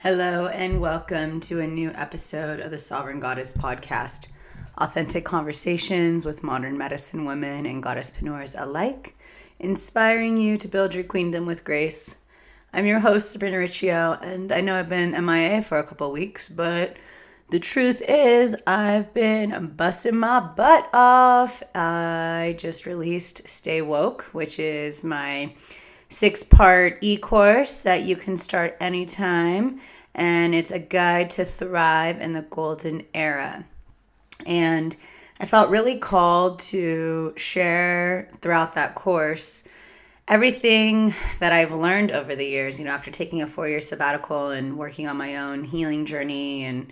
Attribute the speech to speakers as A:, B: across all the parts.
A: Hello and welcome to a new episode of the Sovereign Goddess podcast. Authentic conversations with modern medicine women and goddesspreneurs alike, inspiring you to build your queendom with grace. I'm your host, Sabrina Riccio, and I know I've been MIA for a couple weeks, but the truth is I've been busting my butt off. I just released Stay Woke, which is my 6-part e-course that you can start anytime, and it's a guide to thrive in the golden era. And I felt really called to share throughout that course everything that I've learned over the years, after taking a 4-year sabbatical and working on my own healing journey and,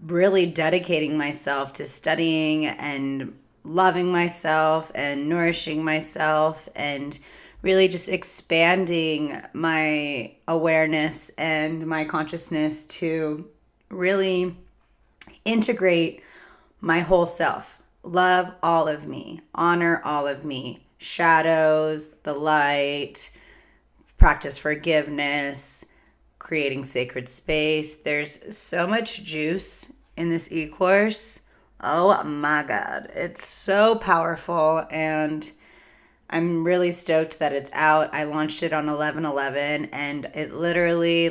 A: really dedicating myself to studying and loving myself and nourishing myself and really just expanding my awareness and my consciousness to really integrate my whole self, love all of me, honor all of me, shadows, the light, practice forgiveness, creating sacred space. There's so much juice in this e-course. Oh my God, it's so powerful, and I'm really stoked that it's out. I launched it on 11/11 and it literally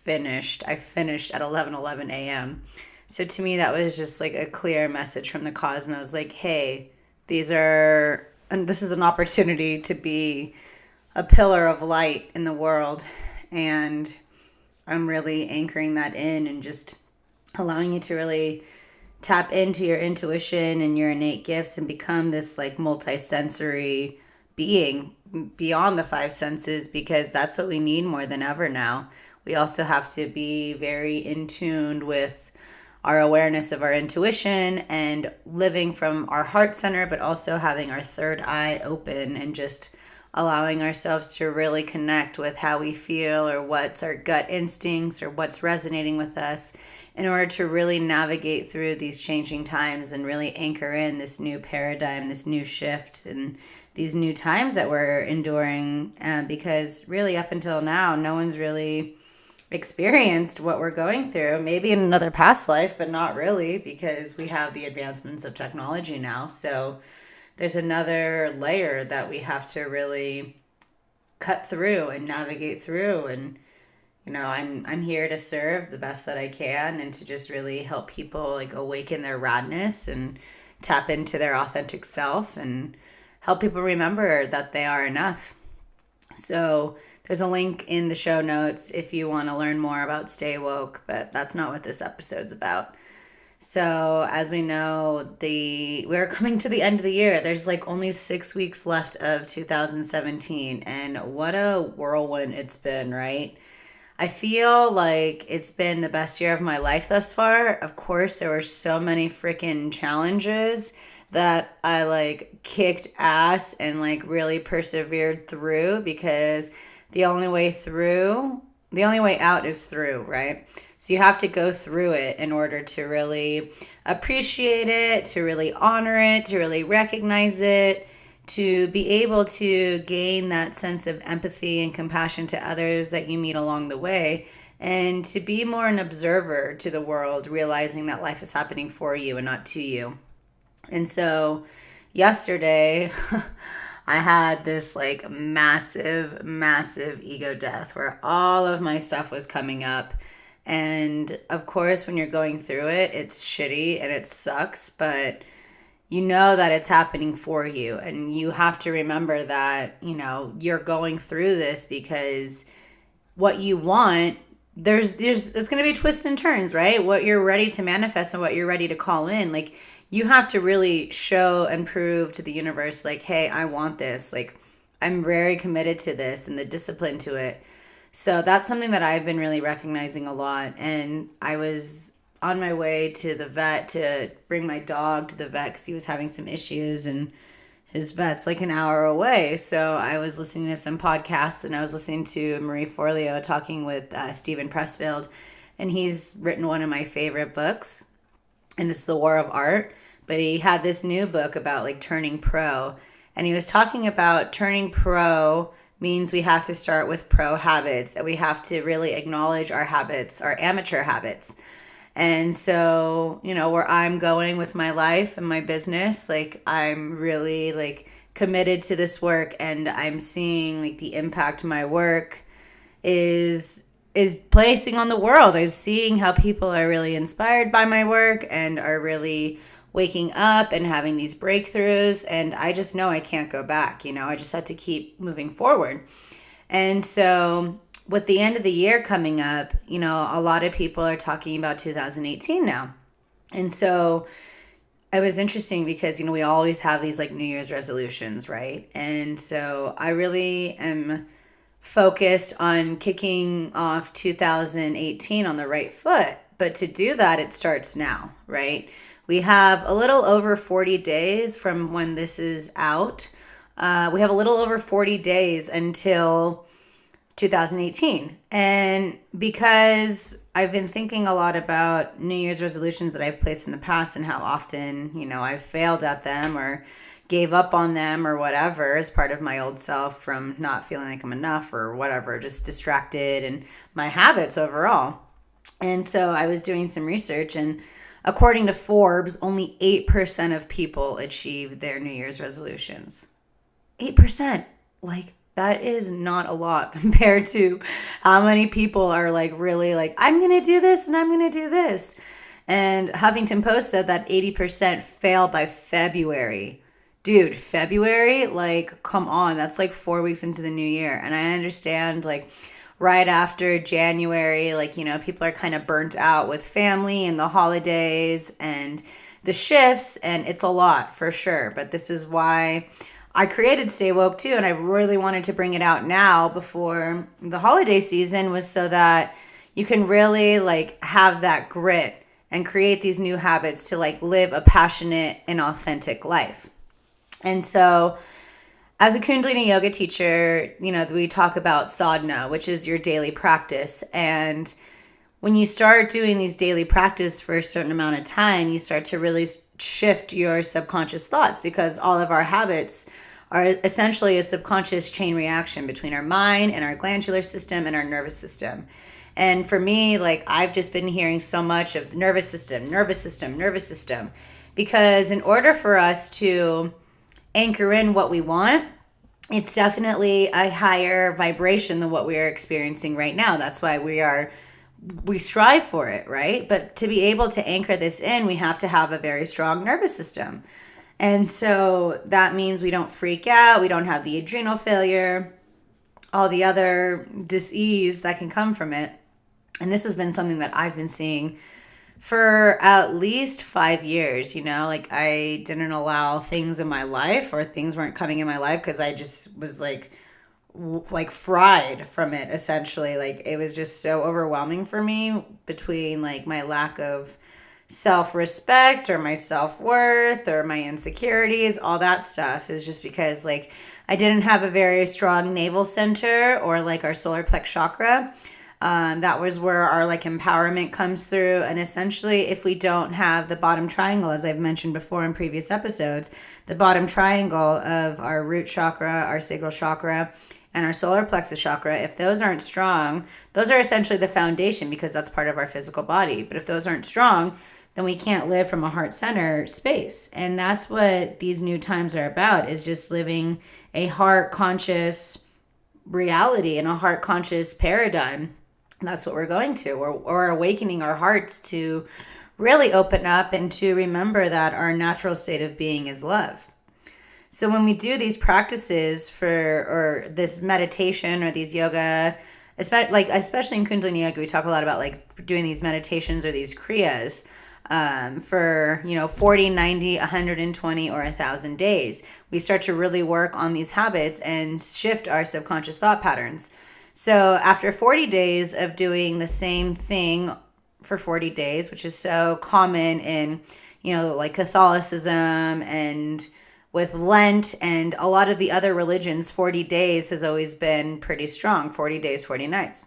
A: finished. I finished at 11:11 a.m. So to me, that was just a clear message from the cosmos. Hey, this is an opportunity to be a pillar of light in the world. And I'm really anchoring that in and just allowing you to really tap into your intuition and your innate gifts and become this multi-sensory being beyond the 5 senses, because that's what we need more than ever now. We also have to be very in tune with our awareness of our intuition and living from our heart center, but also having our third eye open and just allowing ourselves to really connect with how we feel or what's our gut instincts or what's resonating with us in order to really navigate through these changing times and really anchor in this new paradigm, this new shift, and these new times that we're enduring, because really up until now, no one's really experienced what we're going through. Maybe in another past life, but not really, because we have the advancements of technology now. So there's another layer that we have to really cut through and navigate through. And I'm here to serve the best that I can and to just really help people awaken their radness and tap into their authentic self and help people remember that they are enough. So there's a link in the show notes if you want to learn more about Stay Woke, but that's not what this episode's about. So as we know, we're coming to the end of the year. There's only 6 weeks left of 2017, and what a whirlwind it's been, right? I feel like it's been the best year of my life thus far. Of course, there were so many freaking challenges that I kicked ass and really persevered through, because the only way out is through, right? So you have to go through it in order to really appreciate it, to really honor it, to really recognize it, to be able to gain that sense of empathy and compassion to others that you meet along the way, and to be more an observer to the world, realizing that life is happening for you and not to you. And so yesterday, I had this massive, massive ego death where all of my stuff was coming up. And of course, when you're going through it, it's shitty and it sucks, but you know that it's happening for you. And you have to remember that, you're going through this because what you want, it's going to be twists and turns, right? What you're ready to manifest and what you're ready to call in. You have to really show and prove to the universe, hey, I want this. I'm very committed to this and the discipline to it. So that's something that I've been really recognizing a lot. And I was on my way to the vet to bring my dog to the vet because he was having some issues, and his vet's an hour away. So I was listening to some podcasts, and I was listening to Marie Forleo talking with Stephen Pressfield, and he's written one of my favorite books, and it's The War of Art. But he had this new book about turning pro, and he was talking about turning pro means we have to start with pro habits, and we have to really acknowledge our habits, our amateur habits. And so, where I'm going with my life and my business, like I'm really like committed to this work, and I'm seeing like the impact my work is placing on the world. I'm seeing how people are really inspired by my work and are really waking up and having these breakthroughs. And I just know I can't go back. I just have to keep moving forward. And so with the end of the year coming up, a lot of people are talking about 2018 now. And so it was interesting because, we always have these like New Year's resolutions, right? And so I really am focused on kicking off 2018 on the right foot. But to do that, it starts now, right? We have a little over 40 days from when this is out. We have a little over 40 days until 2018. And because I've been thinking a lot about New Year's resolutions that I've placed in the past and how often, I've failed at them or gave up on them or whatever as part of my old self from not feeling like I'm enough or whatever, just distracted and my habits overall. And so I was doing some research, and according to Forbes, only 8% of people achieve their New Year's resolutions. 8%. Like, that is not a lot compared to how many people are like really like, I'm going to do this and I'm going to do this. And Huffington Post said that 80% fail by February. Dude, February, like, come on. That's like 4 weeks into the new year. And I understand, like, right after January, like, people are kind of burnt out with family and the holidays and the shifts. And it's a lot for sure. But this is why I created Stay Woke too. And I really wanted to bring it out now before the holiday season, was so that you can really like have that grit and create these new habits to like live a passionate and authentic life. And so as a Kundalini yoga teacher, we talk about sadhana, which is your daily practice. And when you start doing these daily practice for a certain amount of time, you start to really shift your subconscious thoughts, because all of our habits are essentially a subconscious chain reaction between our mind and our glandular system and our nervous system. And for me, like, I've just been hearing so much of nervous system, because in order for us to anchor in what we want, it's definitely a higher vibration than what we are experiencing right now. That's why we strive for it, right? But to be able to anchor this in, we have to have a very strong nervous system. And so that means we don't freak out, we don't have the adrenal failure, all the other dis-ease that can come from it. And this has been something that I've been seeing for at least 5 years, like I didn't allow things in my life, or things weren't coming in my life because I just was like fried from it, essentially. Like, it was just so overwhelming for me, between like my lack of self-respect or my self-worth or my insecurities, all that stuff is just because like I didn't have a very strong navel center, or like our solar plex chakra. That was where our like empowerment comes through. And essentially, if we don't have the bottom triangle, as I've mentioned before in previous episodes, the bottom triangle of our root chakra, our sacral chakra, and our solar plexus chakra, if those aren't strong, those are essentially the foundation, because that's part of our physical body. But if those aren't strong, then we can't live from a heart center space. And that's what these new times are about, is just living a heart conscious reality and a heart conscious paradigm. That's what we're going to. We're awakening our hearts to really open up and to remember that our natural state of being is love. So when we do these practices or this meditation or these yoga, especially in Kundalini yoga, we talk a lot about like doing these meditations or these kriyas for 40, 90, 120, or 1,000 days. We start to really work on these habits and shift our subconscious thought patterns. So after 40 days of doing the same thing for 40 days, which is so common in, like Catholicism and with Lent and a lot of the other religions, 40 days has always been pretty strong, 40 days, 40 nights.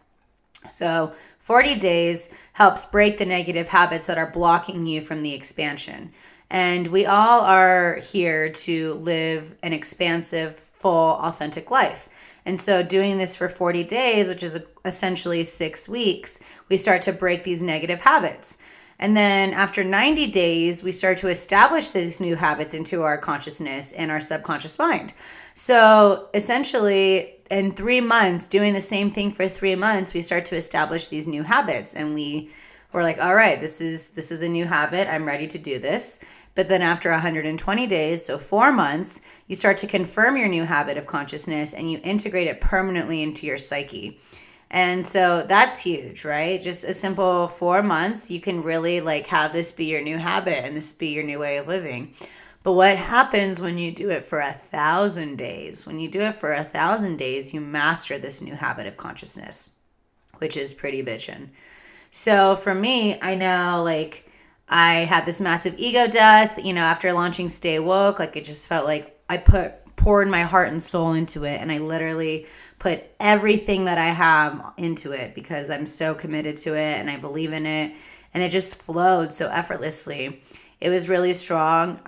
A: So 40 days helps break the negative habits that are blocking you from the expansion. And we all are here to live an expansive, full, authentic life. And so doing this for 40 days, which is essentially 6 weeks, we start to break these negative habits. And then after 90 days, we start to establish these new habits into our consciousness and our subconscious mind. So essentially, in 3 months, doing the same thing for 3 months, we start to establish these new habits. And we're like, all right, this is a new habit. I'm ready to do this. But then after 120 days, so 4 months, you start to confirm your new habit of consciousness and you integrate it permanently into your psyche. And so that's huge, right? Just a simple 4 months, you can really like have this be your new habit and this be your new way of living. But what happens when you do it for 1,000 days? When you do it for 1,000 days, you master this new habit of consciousness, which is pretty bitchin'. So for me, I know like I had this massive ego death, after launching Stay Woke. Like it just felt like I poured my heart and soul into it, and I literally put everything that I have into it because I'm so committed to it and I believe in it, and it just flowed so effortlessly. It was really strong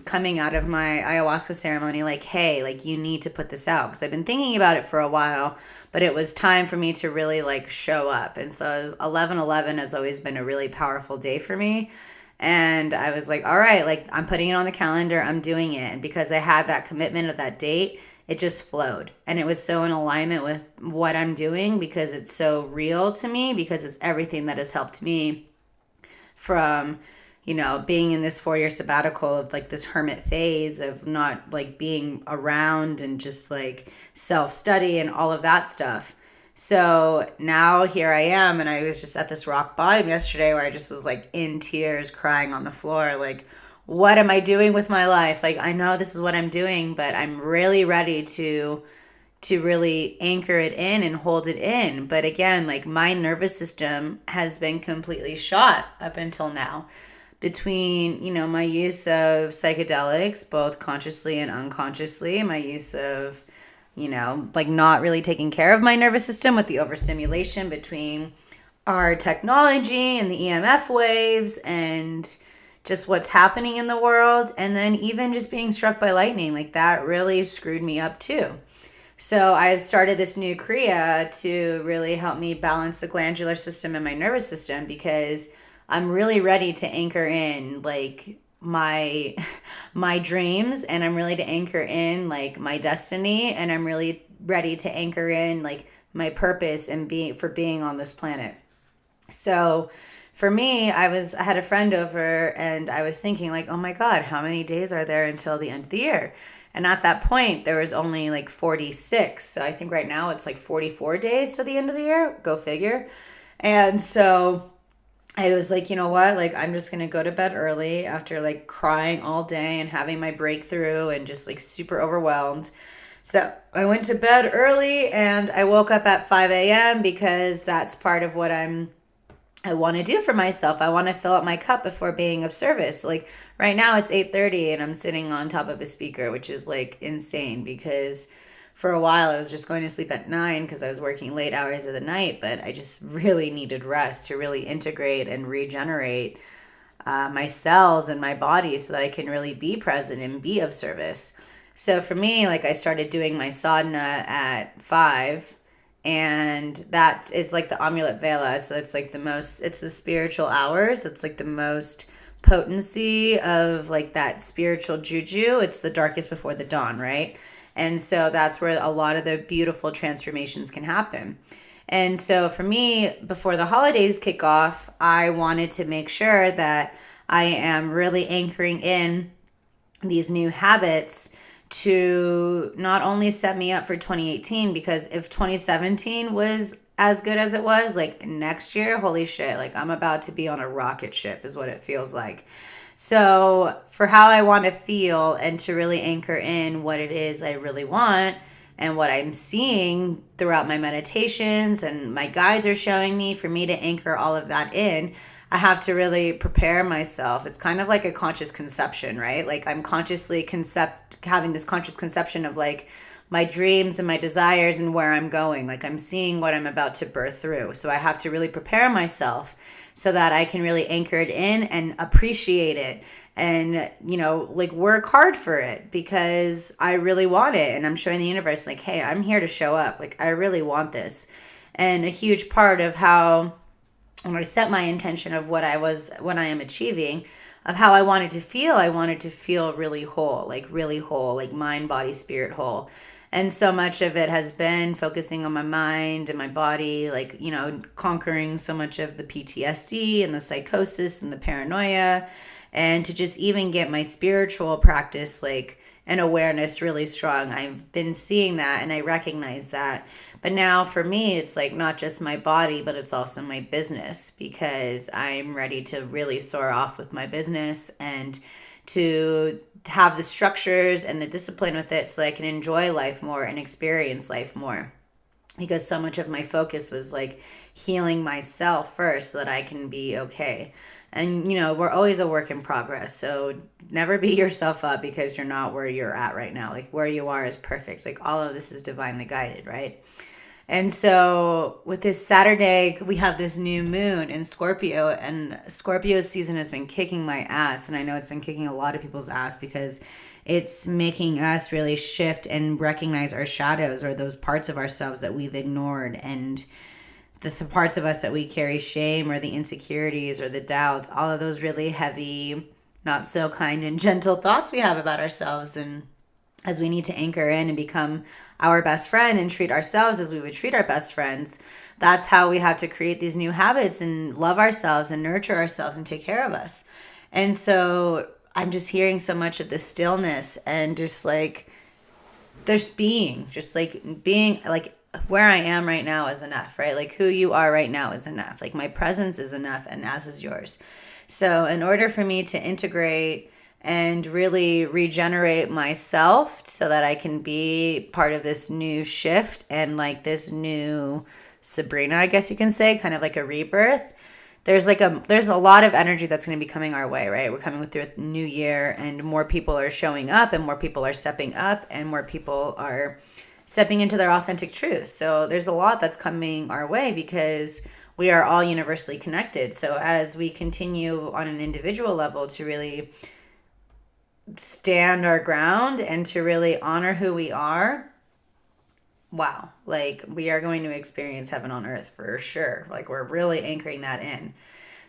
A: coming out of my ayahuasca ceremony, like, hey, like you need to put this out, because I've been thinking about it for a while, but it was time for me to really like show up. And so 11/11 has always been a really powerful day for me. And I was like, all right, like I'm putting it on the calendar, I'm doing it. And because I had that commitment of that date, it just flowed. And it was so in alignment with what I'm doing because it's so real to me, because it's everything that has helped me from, being in this 4-year sabbatical of like this hermit phase of not like being around and just like self-study and all of that stuff. So now here I am, and I was just at this rock bottom yesterday where I just was like in tears, crying on the floor, like, what am I doing with my life? Like, I know this is what I'm doing, but I'm really ready to really anchor it in and hold it in. But again, like my nervous system has been completely shot up until now between, my use of psychedelics, both consciously and unconsciously, my use of, like not really taking care of my nervous system with the overstimulation between our technology and the EMF waves and just what's happening in the world. And then even just being struck by lightning, like that really screwed me up too. So I've started this new Kriya to really help me balance the glandular system and my nervous system, because I'm really ready to anchor in like my dreams, and I'm really to anchor in like my destiny, and I'm really ready to anchor in like my purpose and being on this planet. So for me, I had a friend over, and I was thinking like, oh my God, how many days are there until the end of the year? And at that point, there was only like 46. So I think right now it's like 44 days to the end of the year. Go figure. And so I was like, you know what? Like, I'm just going to go to bed early after like crying all day and having my breakthrough and just like super overwhelmed. So I went to bed early and I woke up at 5 a.m. because that's part of what I want to do for myself. I want to fill up my cup before being of service. Like right now it's 8:30 and I'm sitting on top of a speaker, which is like insane, because for a while I was just going to sleep at 9 because I was working late hours of the night, but I just really needed rest to really integrate and regenerate my cells and my body so that I can really be present and be of service. So for me, like I started doing my sadhana at 5, and that is like the amulet vela. So it's like it's the spiritual hours. It's like the most potency of like that spiritual juju. It's the darkest before the dawn, right? And so that's where a lot of the beautiful transformations can happen. And so for me, before the holidays kick off, I wanted to make sure that I am really anchoring in these new habits to not only set me up for 2018, because if 2017 was as good as it was, like next year, holy shit, like I'm about to be on a rocket ship is what it feels like. So for how I want to feel and to really anchor in what it is I really want and what I'm seeing throughout my meditations and my guides are showing me, for me to anchor all of that in, I have to really prepare myself. It's kind of like a conscious conception, right? Like I'm consciously having this conscious conception of like my dreams and my desires and where I'm going. Like I'm seeing what I'm about to birth through. So I have to really prepare myself so that I can really anchor it in and appreciate it and, like work hard for it because I really want it. And I'm showing the universe like, hey, I'm here to show up. Like, I really want this. And a huge part of how, when I set my intention of what I am achieving, of how I wanted to feel really whole, like mind, body, spirit whole. And so much of it has been focusing on my mind and my body, like, conquering so much of the PTSD and the psychosis and the paranoia, and to just even get my spiritual practice, like, and awareness really strong. I've been seeing that and I recognize that. But now for me, it's like not just my body, but it's also my business, because I'm ready to really soar off with my business and to have the structures and the discipline with it so that I can enjoy life more and experience life more. Because so much of my focus was like healing myself first so that I can be okay. And, we're always a work in progress. So never beat yourself up because you're not where you're at right now. Like, where you are is perfect. Like, all of this is divinely guided, right? And so with this Saturday, we have this new moon in Scorpio, and Scorpio's season has been kicking my ass. And I know it's been kicking a lot of people's ass because it's making us really shift and recognize our shadows, or those parts of ourselves that we've ignored, and the parts of us that we carry shame, or the insecurities or the doubts, all of those really heavy, not so kind and gentle thoughts we have about ourselves. And as we need to anchor in and become our best friend and treat ourselves as we would treat our best friends, that's how we have to create these new habits and love ourselves and nurture ourselves and take care of us. And so I'm just hearing so much of this stillness and just like, being like where I am right now is enough, right? Like, who you are right now is enough. Like, my presence is enough, and as is yours. So in order for me to integrate and really regenerate myself so that I can be part of this new shift and like this new Sabrina, I guess you can say, kind of like a rebirth, there's a lot of energy that's going to be coming our way, right? We're coming through a new year, and more people are showing up, and more people are stepping up, and more people are stepping into their authentic truth. So there's a lot that's coming our way because we are all universally connected. So as we continue on an individual level to really stand our ground and to really honor who we are, wow, like, we are going to experience heaven on earth for sure. Like, we're really anchoring that in.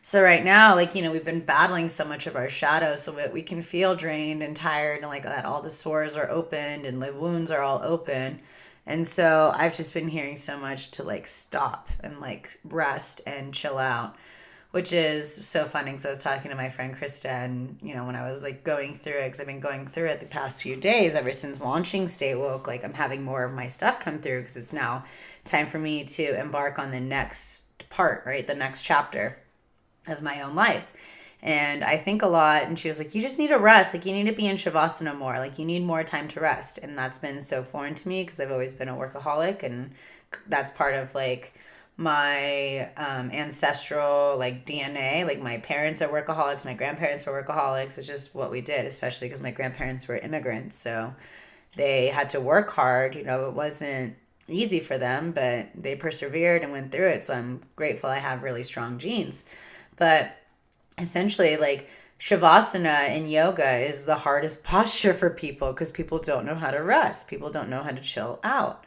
A: So right now, like, we've been battling so much of our shadows so that we can feel drained and tired, and like that all the sores are opened and the wounds are all open. And so I've just been hearing so much to like stop and like rest and chill out, which is so funny because I was talking to my friend Krista, and when I was like going through it, because I've been going through it the past few days ever since launching Stay Woke, like I'm having more of my stuff come through because it's now time for me to embark on the next part, right? The next chapter of my own life. And I think a lot, and she was like, you just need to rest. Like, you need to be in Shavasana more. Like, you need more time to rest. And that's been so foreign to me because I've always been a workaholic, and that's part of like my ancestral like DNA. Like, my parents are workaholics, my grandparents were workaholics. It's just what we did, especially because my grandparents were immigrants, so they had to work hard. It wasn't easy for them, but they persevered and went through it. So I'm grateful I have really strong genes. But essentially, like, Shavasana in yoga is the hardest posture for people because people don't know how to rest. People don't know how to chill out.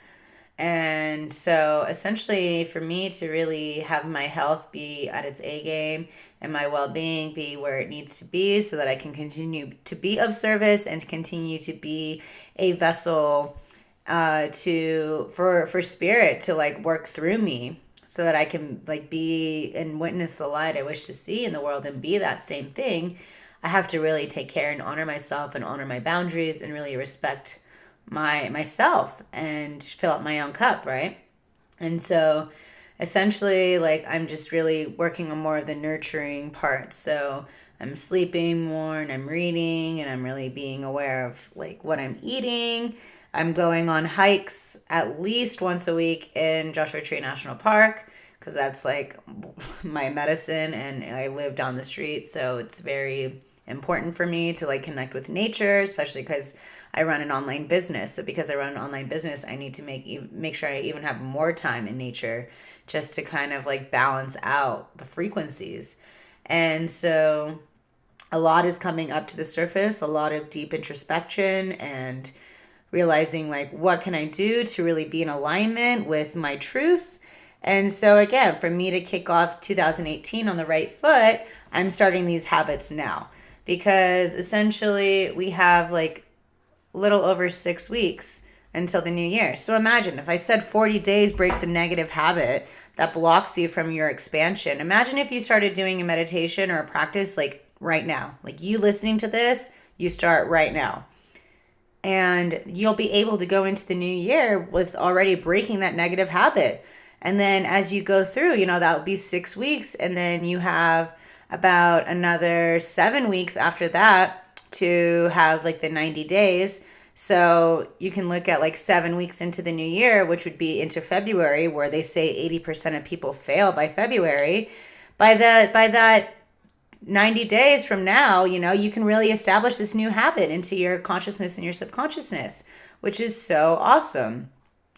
A: And so essentially, for me to really have my health be at its A game and my well-being be where it needs to be so that I can continue to be of service and to continue to be a vessel for spirit to like work through me, so that I can like be and witness the light I wish to see in the world and be that same thing, I have to really take care and honor myself and honor my boundaries and really respect myself and fill up my own cup, right? And so essentially, like, I'm just really working on more of the nurturing part. So I'm sleeping more and I'm reading and I'm really being aware of like what I'm eating. I'm going on hikes at least once a week in Joshua Tree National Park because that's like my medicine, and I live down the street, so it's very important for me to like connect with nature, especially because I run an online business. So because I run an online business, I need to make sure I even have more time in nature just to kind of like balance out the frequencies. And so a lot is coming up to the surface, a lot of deep introspection and realizing like what can I do to really be in alignment with my truth. And so again, for me to kick off 2018 on the right foot, I'm starting these habits now because essentially we have like a little over 6 weeks until the new year. So imagine if I said 40 days breaks a negative habit that blocks you from your expansion. Imagine if you started doing a meditation or a practice like right now, like you listening to this, you start right now. And you'll be able to go into the new year with already breaking that negative habit. And then as you go through, that'll be 6 weeks. And then you have about another 7 weeks after that to have like the 90 days. So you can look at like 7 weeks into the new year, which would be into February, where they say 80% of people fail by February. By that 90 days from now, you can really establish this new habit into your consciousness and your subconsciousness, which is so awesome.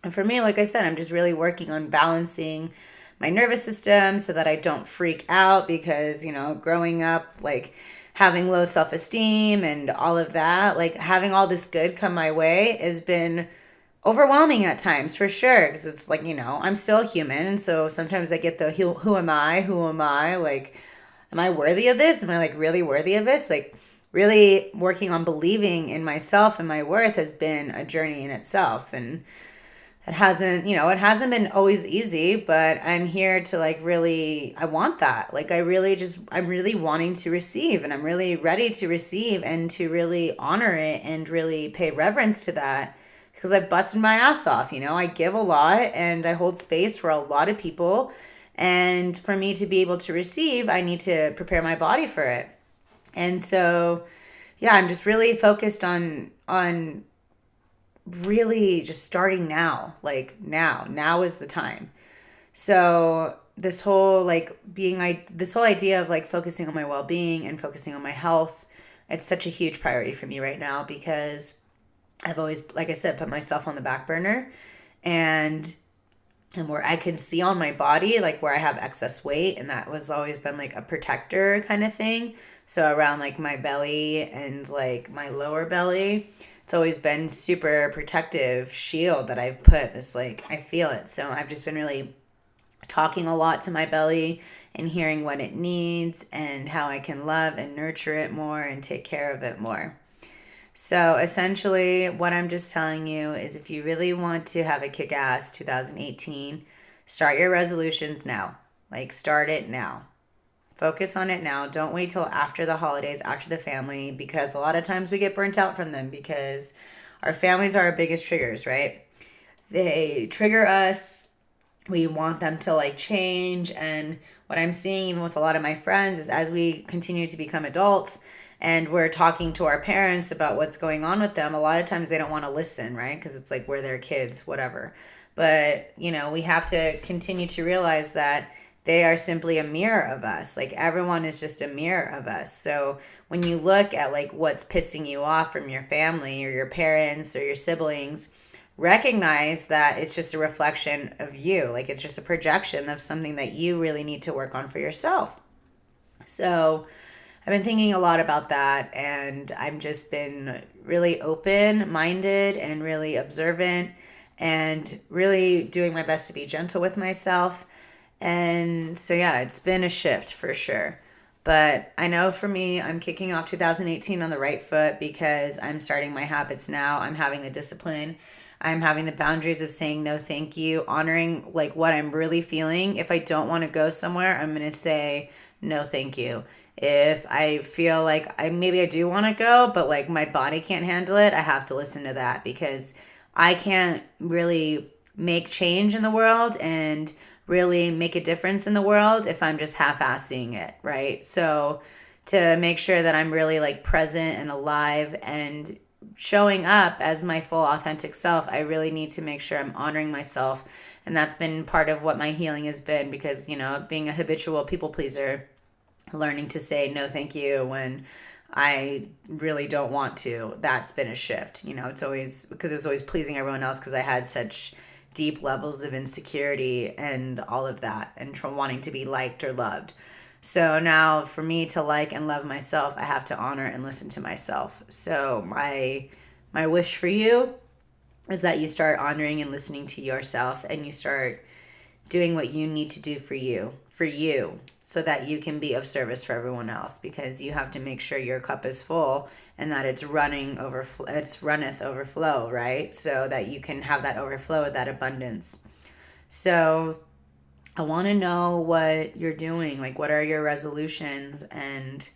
A: And for me, like I said, I'm just really working on balancing my nervous system so that I don't freak out because, growing up, like having low self-esteem and all of that, like having all this good come my way has been overwhelming at times for sure. Because it's like, I'm still human. And so sometimes I get the who am I? Like, am I worthy of this? Am I like really worthy of this? Like really working on believing in myself and my worth has been a journey in itself. And it hasn't been always easy, but I'm here to like really, I want that. Like I'm really wanting to receive and I'm really ready to receive and to really honor it and really pay reverence to that because I've busted my ass off. I give a lot and I hold space for a lot of people. And for me to be able to receive, I need to prepare my body for it. And so, yeah, I'm just really focused on really just starting now. Like now is the time. So this whole idea of like focusing on my well-being and focusing on my health, it's such a huge priority for me right now because I've always, like I said, put myself on the back burner and where I can see on my body, like where I have excess weight. And that was always been like a protector kind of thing. So around like my belly and like my lower belly, it's always been super protective shield that I've put this, like, I feel it. So I've just been really talking a lot to my belly and hearing what it needs and how I can love and nurture it more and take care of it more. So essentially what I'm just telling you is if you really want to have a kick-ass 2018, start your resolutions now. Like start it now. Focus on it now. Don't wait till after the holidays, after the family, because a lot of times we get burnt out from them because our families are our biggest triggers, right? They trigger us. We want them to like change. And what I'm seeing even with a lot of my friends is as we continue to become adults, and we're talking to our parents about what's going on with them, a lot of times they don't want to listen, right? Because it's like we're their kids, whatever. But, we have to continue to realize that they are simply a mirror of us. Like everyone is just a mirror of us. So when you look at like what's pissing you off from your family or your parents or your siblings, recognize that it's just a reflection of you. Like it's just a projection of something that you really need to work on for yourself. So I've been thinking a lot about that and I've just been really open-minded and really observant and really doing my best to be gentle with myself. And so, yeah, it's been a shift for sure. But I know for me, I'm kicking off 2018 on the right foot because I'm starting my habits now. I'm having the discipline. I'm having the boundaries of saying no, thank you, honoring like what I'm really feeling. If I don't want to go somewhere, I'm going to say no, thank you. If I feel like maybe I do want to go, but like my body can't handle it, I have to listen to that because I can't really make change in the world and really make a difference in the world if I'm just half-assing it, right? So to make sure that I'm really like present and alive and showing up as my full authentic self, I really need to make sure I'm honoring myself. And that's been part of what my healing has been because, being a habitual people pleaser, learning to say no thank you when I really don't want to, that's been a shift. It's always because it was always pleasing everyone else because I had such deep levels of insecurity and all of that and wanting to be liked or loved. So now for me to like and love myself, I have to honor and listen to myself. So my wish for you is that you start honoring and listening to yourself, and you start doing what you need to do for you, so that you can be of service for everyone else, because you have to make sure your cup is full and that it's runneth overflow, right? So that you can have that overflow, that abundance. So I want to know what you're doing. Like, what are your resolutions, and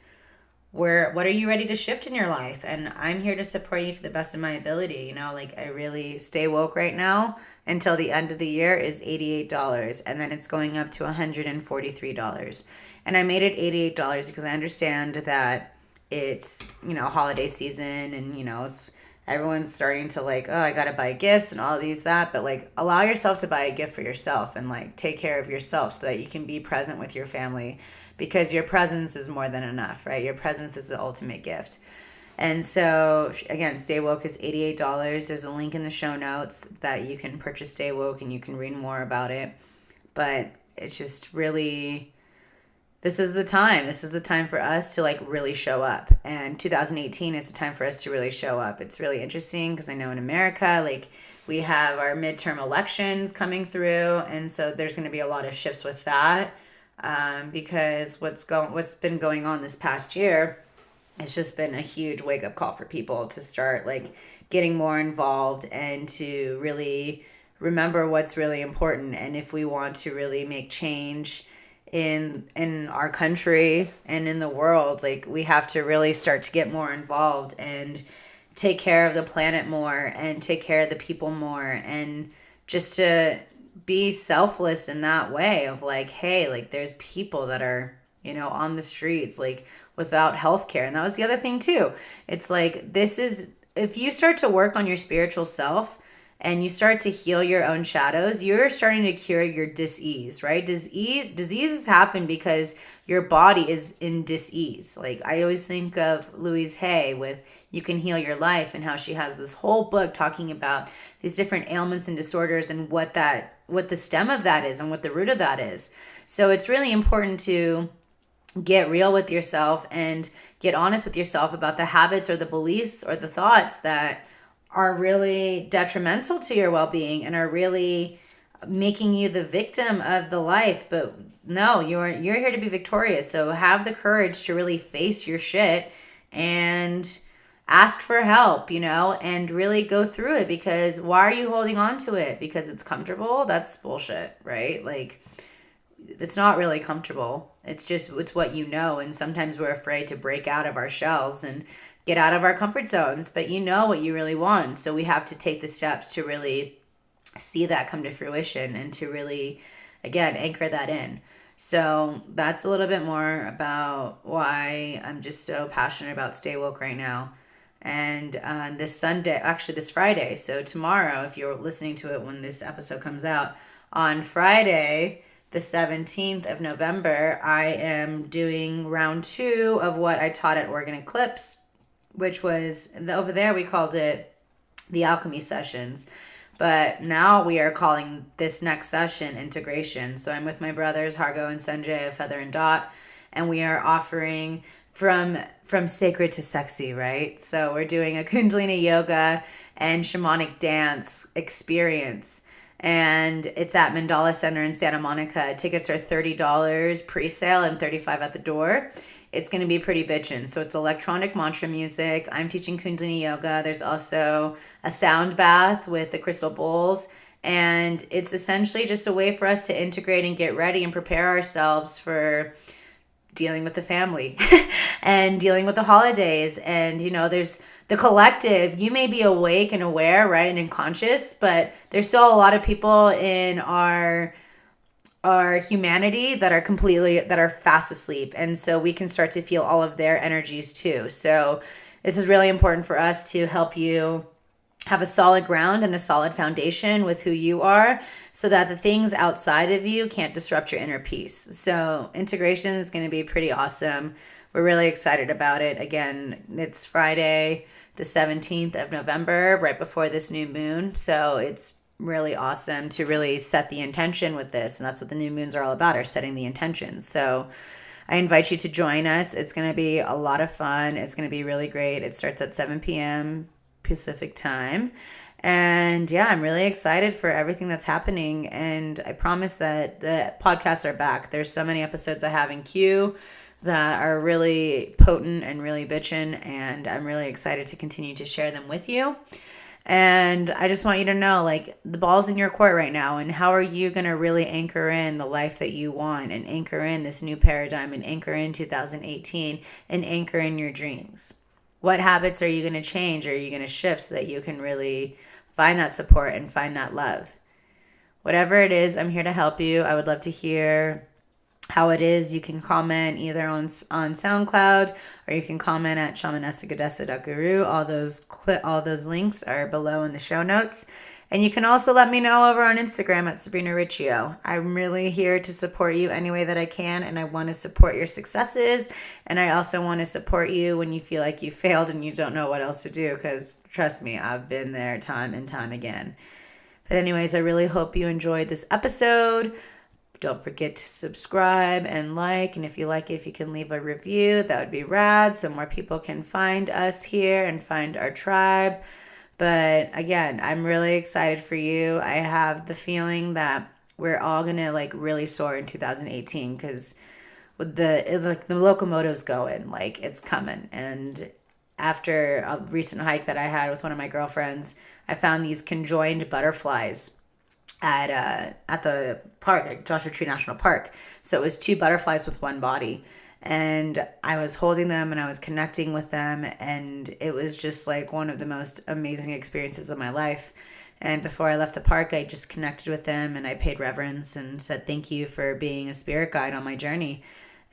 A: what are you ready to shift in your life? And I'm here to support you to the best of my ability. Like, I really stay woke right now until the end of the year is $88, and then it's going up to $143. And I made it $88 because I understand that it's, holiday season, and it's everyone's starting to like, oh, I gotta buy gifts and all these that. But like, allow yourself to buy a gift for yourself, and like take care of yourself so that you can be present with your family, because your presence is more than enough, right? Your presence is the ultimate gift. And so again, Stay Woke is $88. There's a link in the show notes that you can purchase Stay Woke, and you can read more about it. But it's just really, this is the time. This is the time for us to like really show up. And 2018 is the time for us to really show up. It's really interesting because I know in America, like, we have our midterm elections coming through. And so there's going to be a lot of shifts with that. Because what's been going on this past year, it's just been a huge wake up call for people to start like getting more involved, and to really remember what's really important. And if we want to really make change in our country and in the world, like, we have to really start to get more involved and take care of the planet more, and take care of the people more, and just to be selfless in that way of like, hey, like, there's people that are, on the streets, like, without healthcare. And that was the other thing too. It's like, if you start to work on your spiritual self and you start to heal your own shadows, you're starting to cure your dis-ease, right? Diseases happen because your body is in dis-ease. Like, I always think of Louise Hay with You Can Heal Your Life, and how she has this whole book talking about these different ailments and disorders, and what the stem of that is, and what the root of that is. So it's really important to get real with yourself and get honest with yourself about the habits or the beliefs or the thoughts that are really detrimental to your well-being and are really making you the victim of the life. But no, you're here to be victorious. So have the courage to really face your shit and ask for help, and really go through it. Because why are you holding on to it? Because it's comfortable? That's bullshit, right? Like, it's not really comfortable. It's what you know. And sometimes we're afraid to break out of our shells and get out of our comfort zones, but you know what you really want. So we have to take the steps to really see that come to fruition, and to really, again, anchor that in. So that's a little bit more about why I'm just so passionate about Stay Woke right now. And this Friday, so tomorrow, if you're listening to it when this episode comes out, on Friday, the 17th of November, I am doing round 2 of what I taught at Oregon Eclipse, which was, over there we called it the alchemy sessions. But now we are calling this next session integration. So I'm with my brothers, Hargo and Sanjay of Feather and Dot, and we are offering from sacred to sexy, right? So we're doing a Kundalini yoga and shamanic dance experience. And it's at Mandala Center in Santa Monica. Tickets are $30 pre-sale and $35 at the door. It's going to be pretty bitchin'. So it's electronic mantra music. I'm teaching Kundalini yoga. There's also a sound bath with the crystal bowls. And it's essentially just a way for us to integrate and get ready and prepare ourselves for dealing with the family and dealing with the holidays. And, there's the collective. You may be awake and aware, right, and conscious, but there's still a lot of people in our humanity that are fast asleep. And so we can start to feel all of their energies too. So this is really important for us to help you have a solid ground and a solid foundation with who you are, so that the things outside of you can't disrupt your inner peace. So integration is going to be pretty awesome. We're really excited about it. Again, it's Friday, the 17th of November, right before this new moon. So it's really awesome to really set the intention with this. And that's what the new moons are all about, are setting the intention. So I invite you to join us. It's going to be a lot of fun. It's going to be really great. It starts at 7 p.m. Pacific time. And yeah, I'm really excited for everything that's happening. And I promise that the podcasts are back. There's so many episodes I have in queue that are really potent and really bitchin'. And I'm really excited to continue to share them with you. And I just want you to know, like, the ball's in your court right now. And how are you going to really anchor in the life that you want and anchor in this new paradigm and anchor in 2018 and anchor in your dreams? What habits are you going to change? Or are you going to shift so that you can really find that support and find that love? Whatever it is, I'm here to help you. I would love to hear how it is. You can comment either on SoundCloud, or you can comment at shamanessagadessa.guru. All those links are below in the show notes. And you can also let me know over on Instagram at Sabrina Riccio. I'm really here to support you any way that I can, and I want to support your successes. And I also want to support you when you feel like you failed and you don't know what else to do, because trust me, I've been there time and time again. But anyways, I really hope you enjoyed this episode. Don't forget to subscribe and like. And if you like it, if you can leave a review, that would be rad, so more people can find us here and find our tribe. But again, I'm really excited for you. I have the feeling that we're all going to like really soar in 2018, because with the locomotive's going, like, it's coming. And after a recent hike that I had with one of my girlfriends, I found these conjoined butterflies at the park, like Joshua Tree National Park. So it was two butterflies with one body. And I was holding them and I was connecting with them. And it was just like one of the most amazing experiences of my life. And before I left the park, I just connected with them and I paid reverence and said, thank you for being a spirit guide on my journey.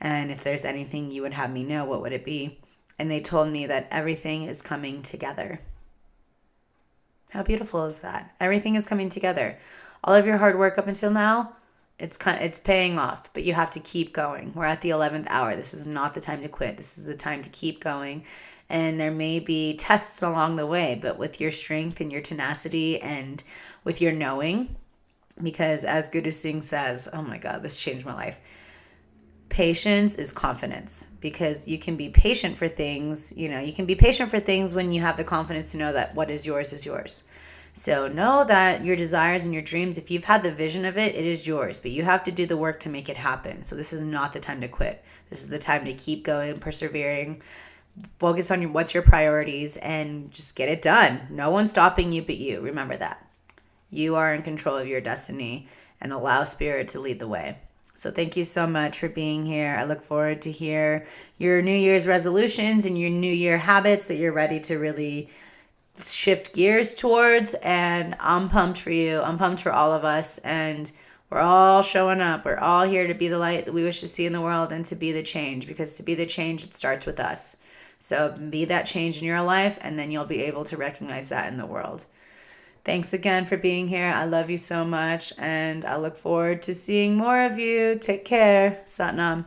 A: And if there's anything you would have me know, what would it be? And they told me that everything is coming together. How beautiful is that? Everything is coming together. All of your hard work up until now, it's paying off, but you have to keep going. We're at the 11th hour. This is not the time to quit. This is the time to keep going. And there may be tests along the way, but with your strength and your tenacity and with your knowing, because as Guru Singh says, oh my God, this changed my life. Patience is confidence, because you can be patient for things. You can be patient for things when you have the confidence to know that what is yours is yours. So know that your desires and your dreams, if you've had the vision of it, it is yours, but you have to do the work to make it happen. So this is not the time to quit. This is the time to keep going, persevering, focus on what's your priorities, and just get it done. No one's stopping you but you. Remember that. You are in control of your destiny, and allow spirit to lead the way. So thank you so much for being here. I look forward to hear your New Year's resolutions and your New Year habits that you're ready to really shift gears towards. And I'm pumped for you. I'm pumped for all of us. And we're all showing up. We're all here to be the light that we wish to see in the world and to be the change. Because to be the change, it starts with us. So be that change in your life, and then you'll be able to recognize that in the world. Thanks again for being here. I love you so much, and I look forward to seeing more of you. Take care. Satnam.